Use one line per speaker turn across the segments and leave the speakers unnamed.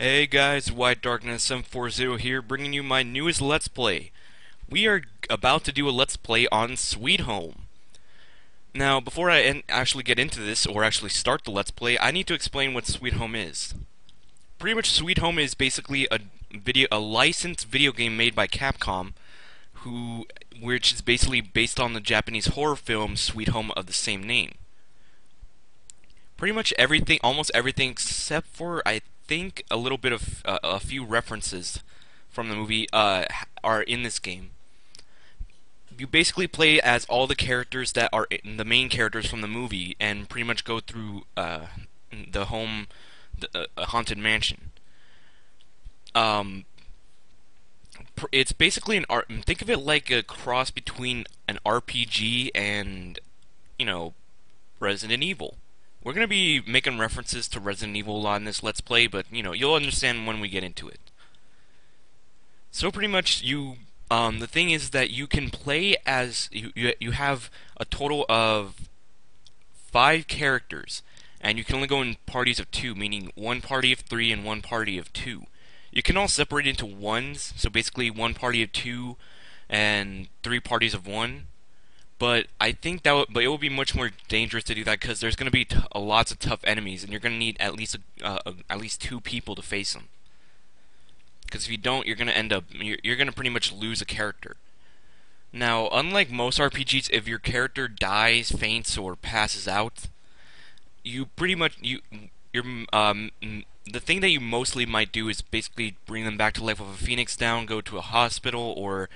Hey guys, White Darkness 740 here, bringing you my newest Let's Play. We are about to do a Let's Play on Sweet Home. Now, before I actually get into this, or actually start the Let's Play, I need to explain what Sweet Home is. Pretty much Sweet Home is basically a licensed video game made by Capcom, which is basically based on the Japanese horror film Sweet Home of the same name. Pretty much everything, almost everything, except for I think a little bit of a few references from the movie are in this game. You basically play as all the characters that are the main characters from the movie, and pretty much go through the home, a haunted mansion. It's basically an art. Think of it like a cross between an RPG and, Resident Evil. We're going to be making references to Resident Evil on this Let's Play, but, you'll understand when we get into it. So pretty much the thing is that you can play as, you have a total of 5 characters, and you can only go in parties of 2, meaning one party of 3 and one party of 2. You can all separate into ones, so basically one party of 2 and 3 parties of 1. But I think but it will be much more dangerous to do that because there's going to be lots of tough enemies, and you're going to need at least 2 people to face them. Because if you don't, you're going to end up you're going to pretty much lose a character. Now, unlike most RPGs, if your character dies, faints, or passes out, you pretty much the thing that you mostly might do is basically bring them back to life with a phoenix down, go to a hospital, or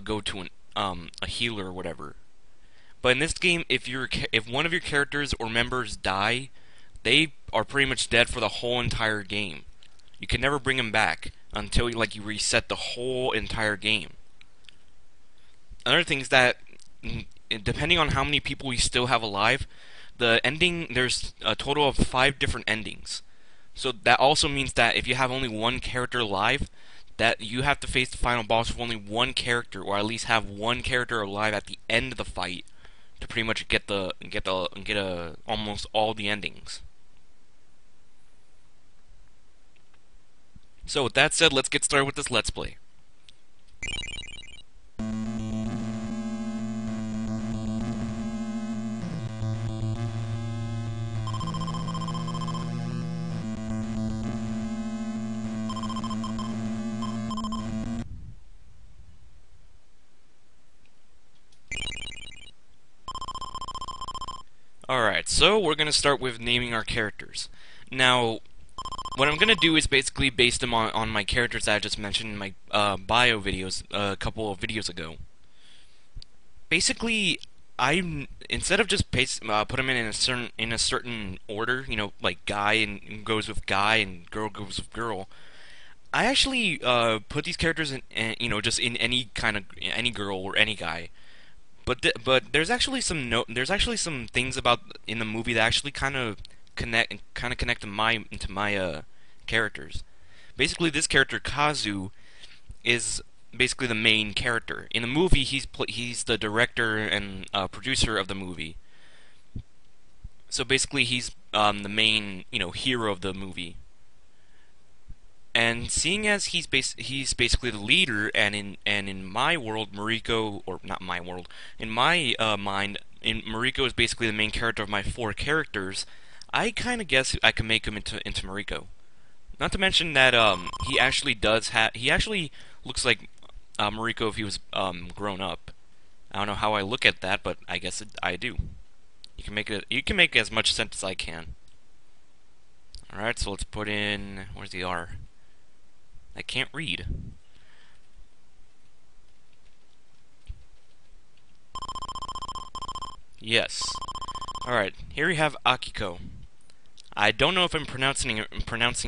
go to a healer or whatever. But in this game, if one of your characters or members die, they are pretty much dead for the whole entire game. You can never bring them back until you reset the whole entire game. Another thing is that depending on how many people you still have alive, there's a total of 5 different endings. So that also means that if you have only one character alive, that you have to face the final boss with only one character, or at least have one character alive at the end of the fight to pretty much get almost all the endings. So with that said, let's get started with this Let's Play. Alright, so we're going to start with naming our characters. Now, what I'm going to do is basically base them on my characters that I just mentioned in my bio videos a couple of videos ago. Basically, instead of just put them in a certain order, like guy and goes with guy and girl goes with girl, I actually put these characters in just in any girl or any guy. But there's actually some things about in the movie that actually kind of connect to my characters. Basically, this character Kazu is basically the main character in the movie. He's the director and producer of the movie. So basically, he's the main hero of the movie. And seeing as he's basically the leader, and in my world, Mariko, or not my world, in my mind, Mariko is basically the main character of my 4 characters. I kind of guess I can make him into Mariko. Not to mention that he actually looks like Mariko if he was grown up. I don't know how I look at that, but I guess I do. You can make as much sense as I can. All right, so let's put in, where's the R? I can't read. Yes. Alright, here we have Akiko. I don't know if I'm pronouncing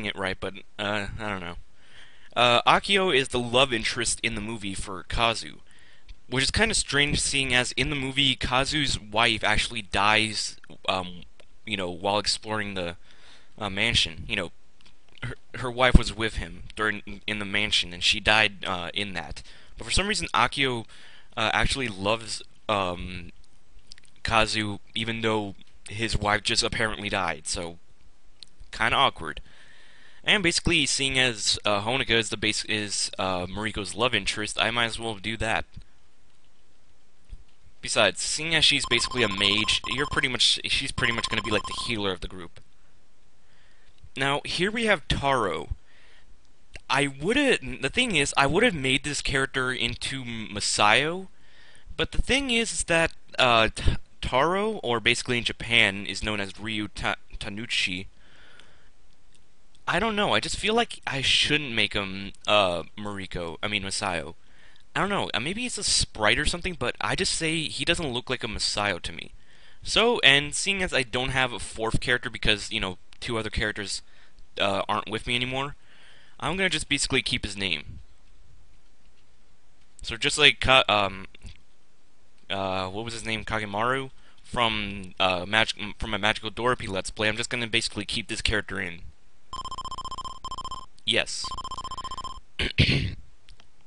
it right, but I don't know. Akio is the love interest in the movie for Kazu, which is kind of strange seeing as in the movie Kazu's wife actually dies while exploring the mansion. Her wife was with him in the mansion, and she died in that. But for some reason, Akio actually loves Kazu, even though his wife just apparently died. So, kind of awkward. And basically, seeing as Honoka is Mariko's love interest, I might as well do that. Besides, seeing as she's basically a mage, she's pretty much going to be like the healer of the group. Now, here we have Taro. The thing is, I would have made this character into Masayo, but the thing is that Taro, or basically in Japan, is known as Ryu Tanuchi. I don't know, I just feel like I shouldn't make him Masayo. I don't know, maybe it's a sprite or something, but I just say he doesn't look like a Masayo to me. So, and seeing as I don't have a fourth character because, two other characters aren't with me anymore, I'm gonna just basically keep his name. So just like what was his name, Kagemaru from from a Magical Dorothy Let's Play, I'm just gonna basically keep this character in. Yes.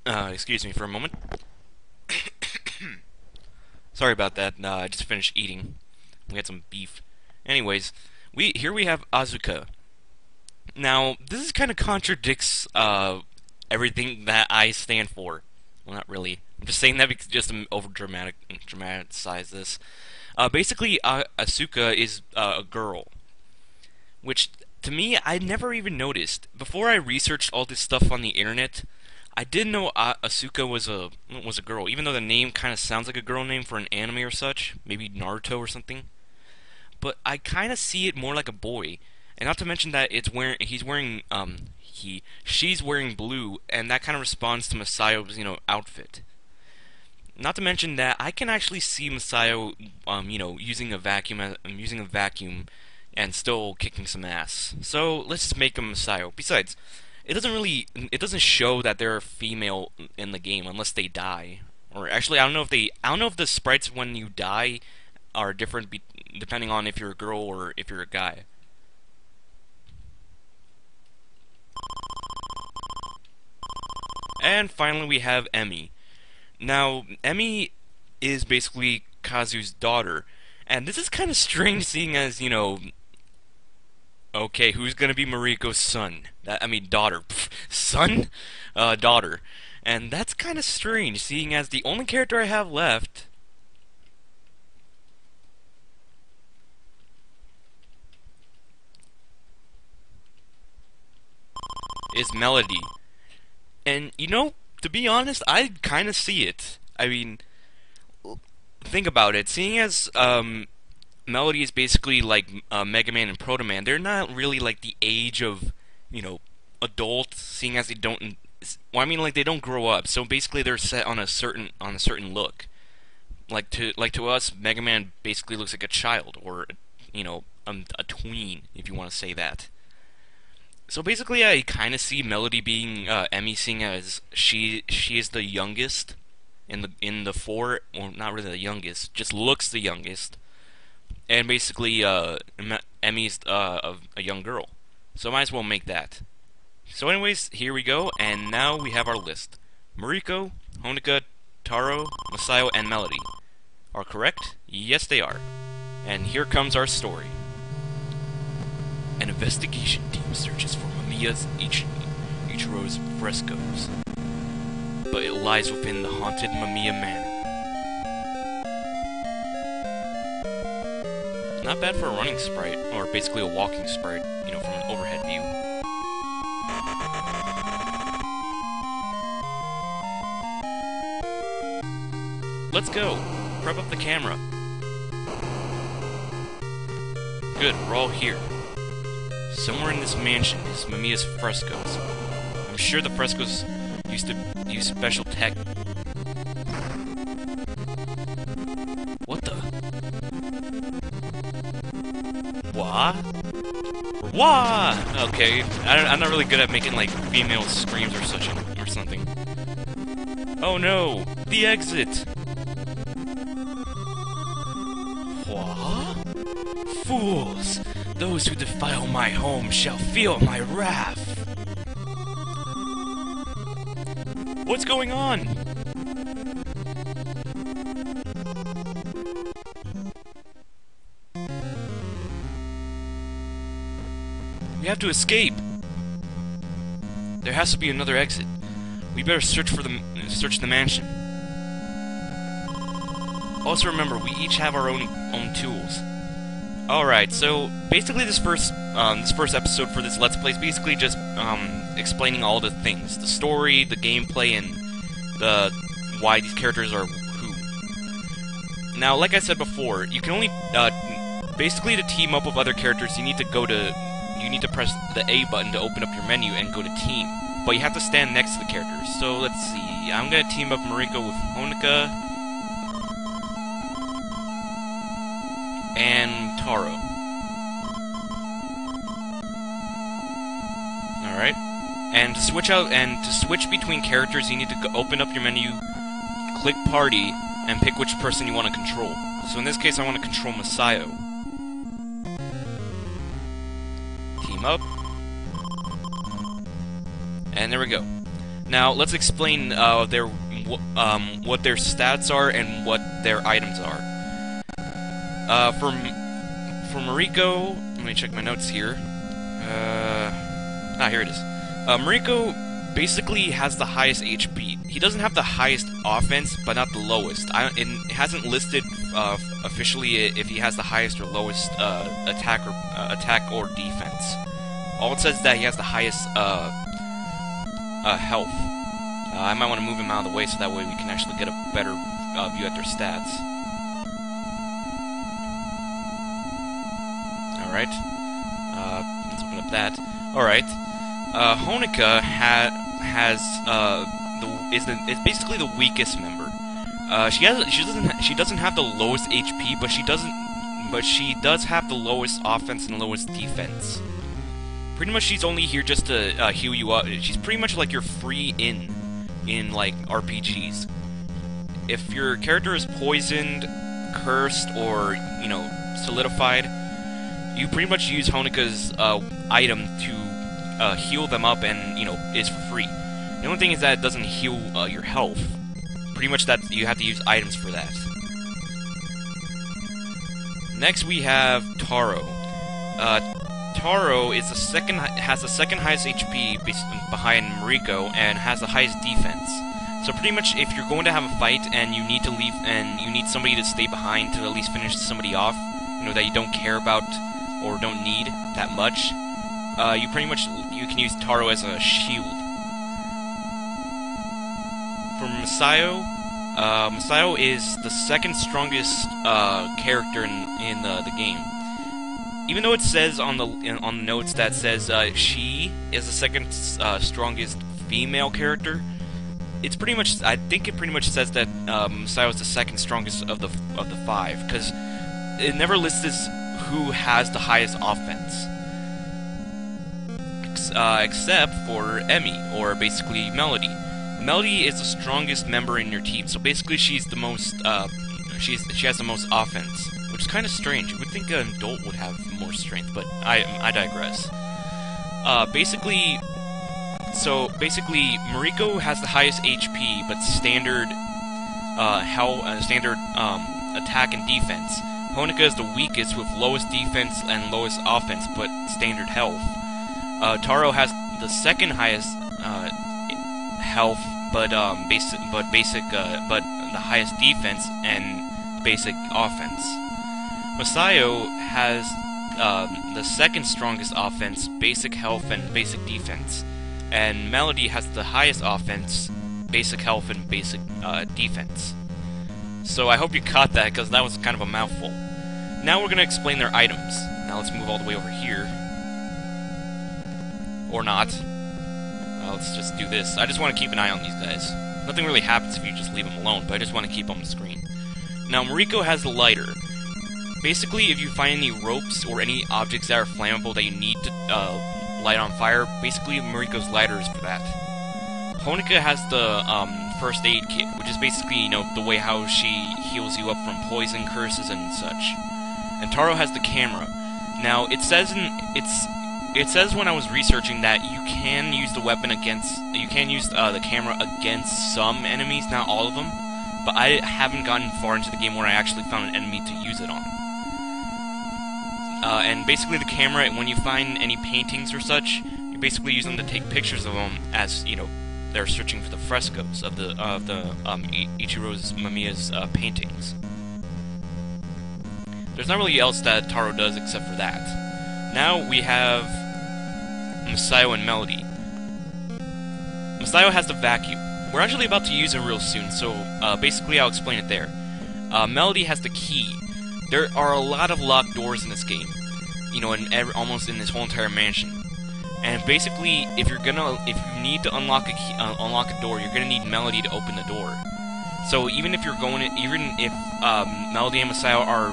Excuse me for a moment. Sorry about that. I just finished eating. We had some beef. Anyways, here we have Asuka. Now, this kind of contradicts everything that I stand for. Well, not really. I'm just saying that because just to dramatize this. Basically, Asuka is a girl, which to me I never even noticed before I researched all this stuff on the internet. I didn't know Asuka was a girl, even though the name kind of sounds like a girl name for an anime or such, maybe Naruto or something. But I kind of see it more like a boy. And not to mention that she's wearing blue, and that kind of responds to Masayo's, outfit. Not to mention that I can actually see Masayo, using a vacuum and still kicking some ass. So let's just make him Masayo. Besides, it doesn't show that they're female in the game unless they die. Or actually, I don't know if the sprites when you die are different depending on if you're a girl or if you're a guy. And finally, we have Emi. Now, Emi is basically Kazu's daughter, and this is kind of strange, seeing as okay, who's gonna be Mariko's son? Daughter. Pfft, son? Daughter. And that's kind of strange, seeing as the only character I have left is Melody. And, to be honest, I kind of see it. Think about it. Seeing as, Melody is basically like Mega Man and Proto Man, they're not really like the age of, adult, seeing as they don't, they don't grow up. So basically they're set on a certain look. Like to us, Mega Man basically looks like a child, or, a tween, if you want to say that. So basically, I kind of see Melody being Emi, seeing as she is the youngest in the four, or not really the youngest, just looks the youngest, and basically Emi's a young girl. So might as well make that. So anyways, here we go, and now we have our list. Mariko, Honoka, Taro, Masayo, and Melody are correct. Yes, they are. And here comes our story. An investigation team searches for Ichiro's frescoes, but it lies within the haunted Mamiya Manor. Not bad for a running sprite, or basically a walking sprite, from an overhead view. Let's go! Prep up the camera. Good, we're all here. Somewhere in this mansion is Mamiya's frescoes. I'm sure the frescoes used to use special tech. What the? Wah? Wah! Okay, I'm not really good at making like female screams or something. Oh no! The exit! Wah? Fools! Those who defile my home shall feel my wrath! What's going on? We have to escape! There has to be another exit. We better search the mansion. Also remember, we each have our own tools. Alright, so basically this first episode for this Let's Play is basically just explaining all the things. The story, the gameplay, and why these characters are who. Now, like I said before, you can only basically to team up with other characters, you need to press the A button to open up your menu and go to team. But you have to stand next to the characters. So let's see. I'm gonna team up Mariko with Honoka and Taro. Alright. And to switch between characters, you need to open up your menu, click party, and pick which person you want to control. So in this case, I want to control Masayo. Team up. And there we go. Now let's explain what their stats are and what their items are. For Mariko, let me check my notes here. Here it is. Mariko basically has the highest HP. He doesn't have the highest offense, but not the lowest. It hasn't listed officially if he has the highest or lowest attack or defense. All it says is that he has the highest health. I might want to move him out of the way so that way we can actually get a better view at their stats. Alright. Let's open up that. Alright. Honoka is basically the weakest member. She doesn't have the lowest HP, but she does have the lowest offense and the lowest defense. Pretty much she's only here just to heal you up. She's pretty much like your free in like RPGs. If your character is poisoned, cursed, or solidified, you pretty much use Honoka's item to heal them up, and is for free. The only thing is that it doesn't heal your health. Pretty much that you have to use items for that. Next we have Taro. Taro is has the second highest HP behind Mariko and has the highest defense. So pretty much if you're going to have a fight and you need to leave and you need somebody to stay behind to at least finish somebody off, that you don't care about or don't need that much, you can use Taro as a shield. For Masayo, Masayo is the second strongest character in the game. Even though it says on the notes that says she is the second strongest female character, it's pretty much, I think it pretty much says that Masayo is the second strongest of the five, because it never lists who has the highest offense, except for Emi, or basically Melody. Melody is the strongest member in your team, so basically she's the most she has the most offense, which is kind of strange. You would think an adult would have more strength, but I digress. Basically, Mariko has the highest HP, but standard attack and defense. Honoka is the weakest with lowest defense and lowest offense, but standard health. Taro has the second highest health, but the highest defense and basic offense. Masayo has the second strongest offense, basic health, and basic defense. And Melody has the highest offense, basic health, and basic defense. So I hope you caught that, because that was kind of a mouthful. Now we're going to explain their items. Now let's move all the way over here. Or not. Let's just do this. I just want to keep an eye on these guys. Nothing really happens if you just leave them alone, but I just want to keep them on the screen. Now Mariko has the lighter. Basically, if you find any ropes or any objects that are flammable that you need to light on fire, basically Mariko's lighter is for that. Honoka has the first aid kit, which is basically, the way how she heals you up from poison, curses, and such. And Taro has the camera. Now, it says when I was researching that you can use the weapon the camera against some enemies, not all of them, but I haven't gotten far into the game where I actually found an enemy to use it on. And basically the camera, when you find any paintings or such, You basically use them to take pictures of them as, you know, they're searching for the frescoes of the Ichiro's Mamiya's paintings. There's not really else that Taro does except for that. Now we have Masayo and Melody. Masayo has the vacuum. We're actually about to use it real soon, so basically I'll explain it there. Melody has the key. There are a lot of locked doors in this game, you know, almost in this whole entire mansion. And basically, if you need to unlock a door, you're gonna need Melody to open the door. So even if Melody and Masayo are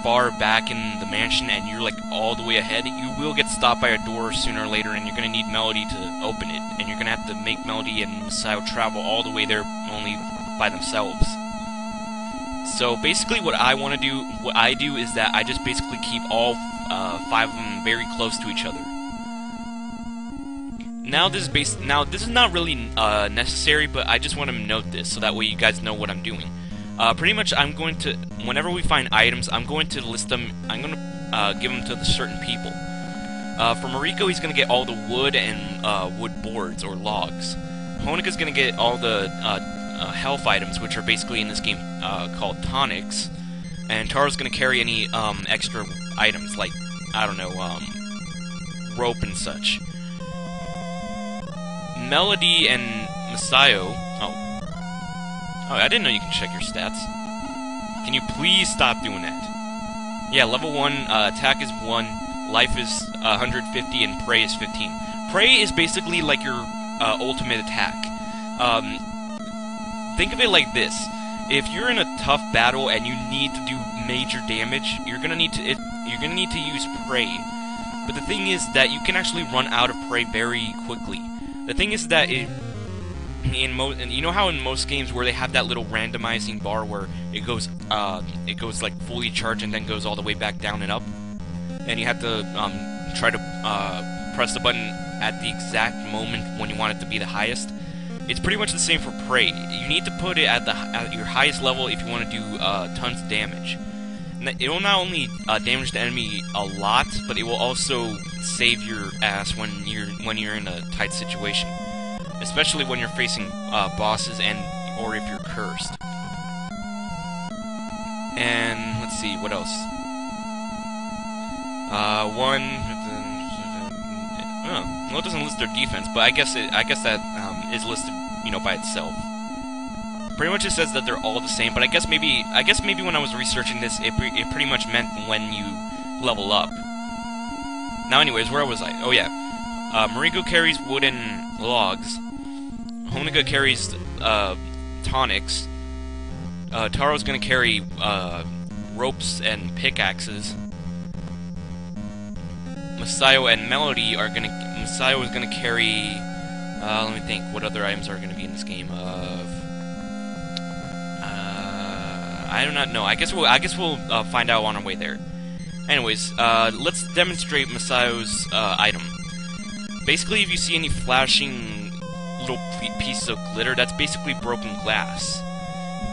far back in the mansion and you're like all the way ahead, you will get stopped by a door sooner or later, and you're gonna need Melody to open it, and you're gonna have to make Melody and Masayo travel all the way there only by themselves. So basically, what I do is that I just basically keep all 5 of them very close to each other. Now this is not really necessary, but I just want to note this so that way you guys know what I'm doing. Pretty much, I'm going to, whenever we find items, I'm going to list them. I'm going to give them to the certain people. For Mariko, he's going to get all the wood and wood boards or logs. Honika's going to get all the health items, which are basically in this game called tonics. And Taro's going to carry any extra items like, I don't know, rope and such. Melody and Masayo. Oh, I didn't know you can check your stats. Can you please stop doing that? Yeah, level 1, attack is 1, life is 150, and prey is 15. Prey is basically like your ultimate attack. Think of it like this. If you're in a tough battle and you need to do major damage, you're gonna need to use prey. But the thing is that you can actually run out of prey very quickly. The thing is that you know how in most games where they have that little randomizing bar where it goes like fully charged and then goes all the way back down and up, and you have to try to press the button at the exact moment when you want it to be the highest. It's pretty much the same for prey. You need to put it at your highest level if you want to do tons of damage. And it will not only damage the enemy a lot, but it will also save your ass when you're in a tight situation, especially when you're facing bosses or if you're cursed. And let's see what else. Well, it doesn't list their defense, but I guess that is listed, you know, by itself. Pretty much it says that they're all the same, but I guess maybe when I was researching this, it pretty much meant when you level up. Now, anyways, where was I? Oh yeah, Mariko carries wooden logs. Honika carries tonics. Taro's gonna carry ropes and pickaxes. Masayo and Melody are gonna. Masayo is gonna carry. Let me think. What other items are gonna be in this game? I do not know. I guess we'll find out on our way there. Anyways, let's demonstrate Masayo's item. Basically, if you see any flashing little pieces of glitter, that's basically broken glass.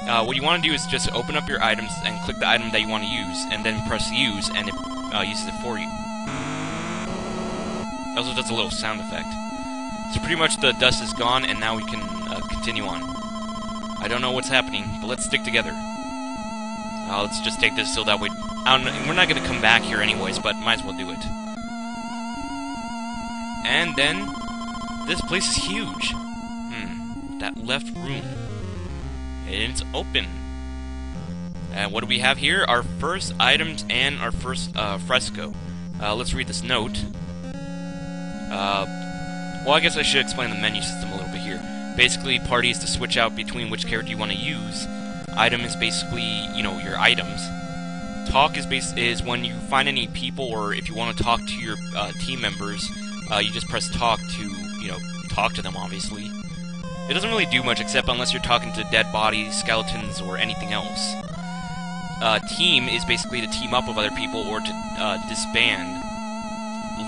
What you want to do is just open up your items and click the item that you want to use, and then press use, and it uses it for you. It also does a little sound effect. So pretty much the dust is gone, and now we can continue on. I don't know what's happening, but let's stick together. Let's just take this so that way... we're not going to come back here anyways, but might as well do it. And then... this place is huge. That left room. And it's open. And what do we have here? Our first items and our first fresco. Let's read this note. Well, I guess I should explain the menu system a little bit here. Basically, party is to switch out between which character you want to use. Item is basically, you know, your items. Talk is when you find any people, or if you want to talk to your team members, you just press talk to, you know, talk to them, obviously. It doesn't really do much, except unless you're talking to dead bodies, skeletons, or anything else. Team is basically to team up with other people or to disband.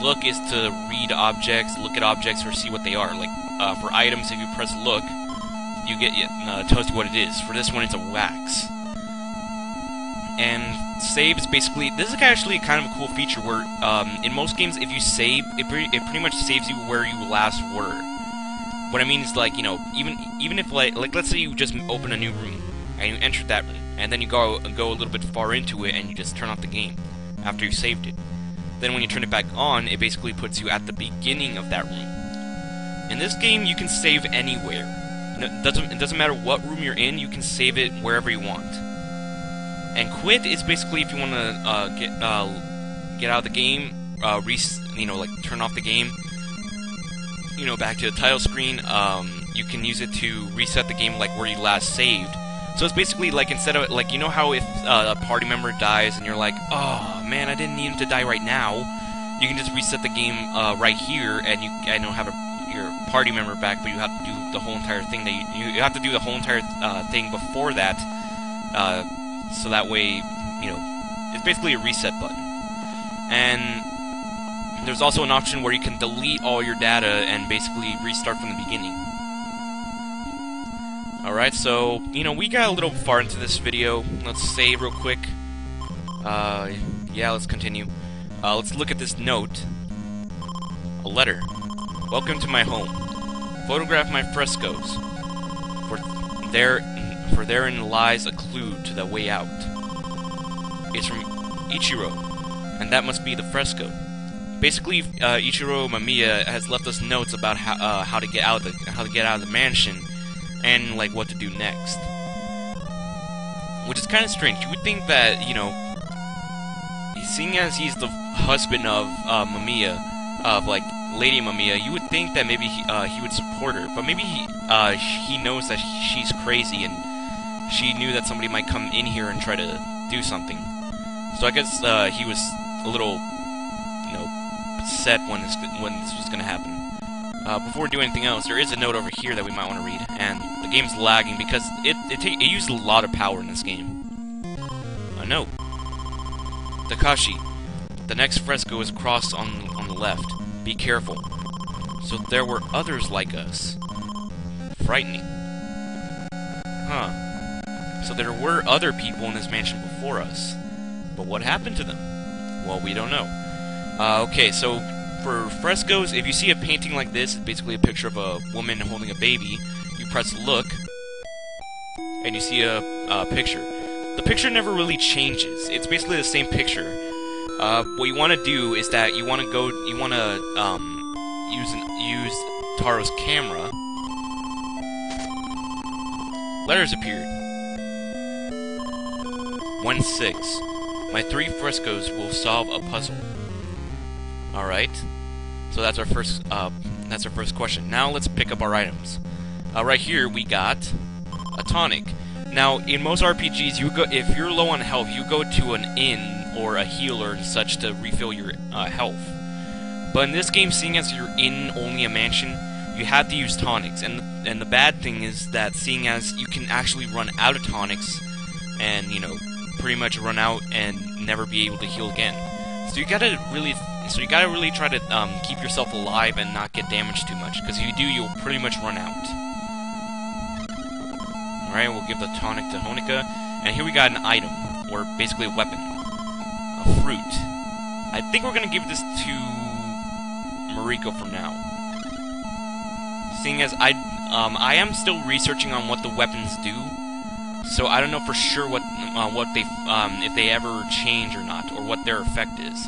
Look is to read objects, look at objects, or see what they are. Like, for items, if you press look, you get, it tells you what it is. For this one, it's a wax. And save is basically, this is actually kind of a cool feature where in most games, if you save, it pretty much saves you where you last were. What I mean is, like, you know, even if like let's say you just open a new room and you enter that room, and then you go a little bit far into it and you just turn off the game after you saved it. Then when you turn it back on, it basically puts you at the beginning of that room. In this game, you can save anywhere. It doesn't matter what room you're in, you can save it wherever you want. And quit is basically if you want to get out of the game, you know, like turn off the game, you know, back to the title screen. You can use it to reset the game, like where you last saved. So it's basically like, instead of, like, you know how if a party member dies and you're like, oh man, I didn't need him to die right now, you can just reset the game right here, and you have your party member back, but you have to do the whole entire thing. You have to do the whole entire thing before that, so that way, you know, it's basically a reset button. And there's also an option where you can delete all your data and basically restart from the beginning. Alright, so, you know, we got a little far into this video. Let's save real quick. Yeah, let's continue. Let's look at this note. A letter. Welcome to my home. Photograph my frescoes. For therein lies a clue to the way out. It's from Ichiro, and that must be the fresco. Basically, Ichiro Mamiya has left us notes about how to get out of the mansion, and like what to do next. Which is kind of strange. You would think that, you know, seeing as he's the husband of Mamiya, of like Lady Mamiya, you would think that maybe he would support her, but maybe he knows that she's crazy, and she knew that somebody might come in here and try to do something. So I guess he was a little, you know, set when this was going to happen. Before we do anything else, there is a note over here that we might want to read, and the game's lagging because it used a lot of power in this game. A note. Takashi, the next fresco is crossed on the left. Be careful. So there were others like us. Frightening. Huh. So there were other people in this mansion before us. But what happened to them? Well, we don't know. Okay, so for frescoes, if you see a painting like this, it's basically a picture of a woman holding a baby. You press look, and you see a picture. The picture never really changes. It's basically the same picture. What you want to do is that you want to use Taro's camera. Letters appeared. 1-6. My 3 frescoes will solve a puzzle. All right. So that's our first question. Now let's pick up our items. Right here we got a tonic. Now in most RPGs, if you're low on health, you go to an inn or a healer and such to refill your health. But in this game, seeing as you're in only a mansion, you have to use tonics. And the bad thing is that seeing as you can actually run out of tonics, and you know, pretty much run out and never be able to heal again. So you gotta really try to keep yourself alive and not get damaged too much, because if you do, you'll pretty much run out. Alright, we'll give the tonic to Honika, and here we got an item, or basically a weapon. A fruit. I think we're gonna give this to Mariko for now. Seeing as I am still researching on what the weapons do, so I don't know for sure what they if they ever change or not, or what their effect is.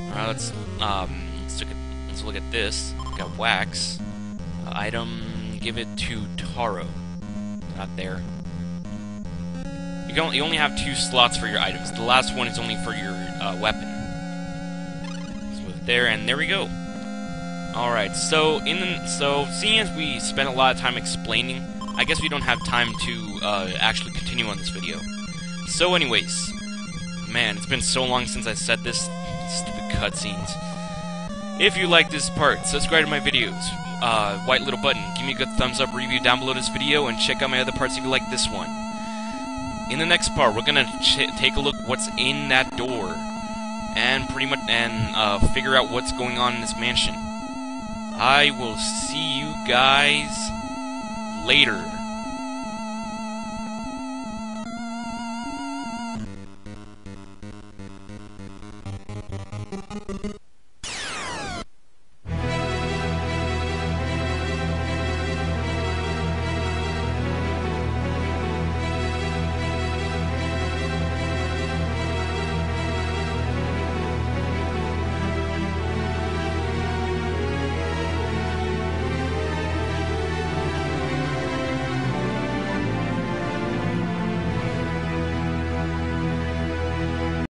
Alright, let's look at this. We got wax. Item, give it to Taro. Not there. You only have 2 slots for your items. The last one is only for your weapon. So there, and there we go. Alright, so seeing as we spent a lot of time explaining, I guess we don't have time to actually continue on this video. So anyways, man, it's been so long since I said this. Stupid cutscenes. If you like this part, subscribe to my videos. White little button. Give me a good thumbs up review down below this video, and check out my other parts if you like this one. In the next part, we're gonna take a look what's in that door, and figure out what's going on in this mansion. I will see you guys later.